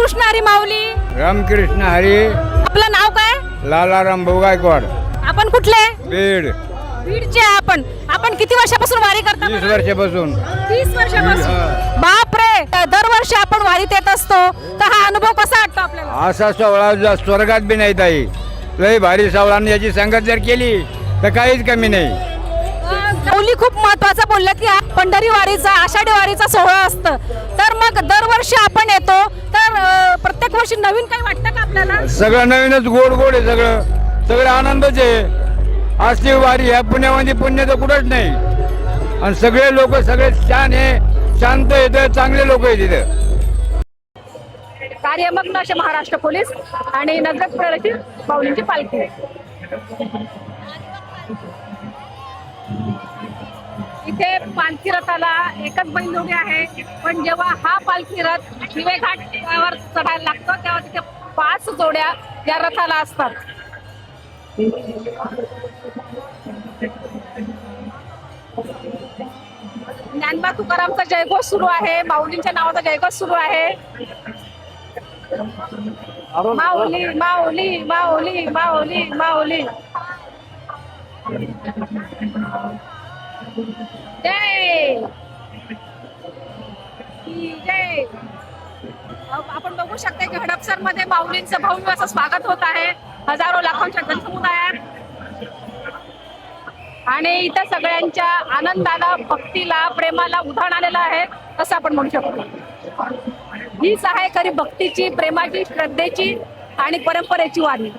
कृष्ण हरी माऊली. रामकृष्ण हरी. आपलं नाव काय? लालाराम भाऊ गायकवाड. आपण कुठले? बीड. बीडचे आपण. आपण किती वर्षापासून वारी करता? 30 वर्षापासून. 30 वर्षापासून. बापरे, दरवर्षी आपण वारीत येत असतो, तर हा अनुभव कसा वाटतो आपल्याला? असा सोहळा स्वर्गात बी नाही ताई. लय भारी सोहळा आणि याची संगत जर केली तर काहीच कमी नाही. माऊली खूप महत्वाचं बोललं की हा पंढरी वारीचा, आषाढी वारीचा सोहळा असतं, तर मग दरवर्षी आपण येतो, तर प्रत्येक वर्षी नवीन काही वाटतं का आपल्याला? सगळं नवीनच, गोड गोड आहे सगळं. सगळं आनंदच आहे. असली वारी ह्या पुण्यामध्ये पुण्य तर कुठंच नाही. आणि सगळे लोक सगळे छान आहे, शांत येतं, चांगले लोक आहेत तिथं. कार्यमग्न असे महाराष्ट्र पोलीस आणि नजरत प्रदर्शित माऊलींची पालखी. इथे पालखी रथाला एकच बैलजोडी आहे, पण जेव्हा हा पालखी रथ शिवे घाटावर चढायला लागतो तेव्हा तिथे 5 जोड्या या रथाला असतात. ज्ञानबा तुकारामचा जयघोष सुरू आहे, माऊलींच्या नावाचा जयघोष सुरू आहे. माऊली माऊली माऊली माऊली माऊली जय जय. आपण बघू शकता की हडपसर मध्ये माऊलींचं भव्य असं स्वागत होत आहे, हजारो लाखोंच्या जनसमुदायात. आणि इथं सगळ्यांच्या आनंदाला, भक्तीला, प्रेमाला उधाण आलेलं आहे असं आपण म्हणू शकतो. हीच आहे खरी भक्तीची, प्रेमाची, श्रद्धेची आणि परंपरेची वारी.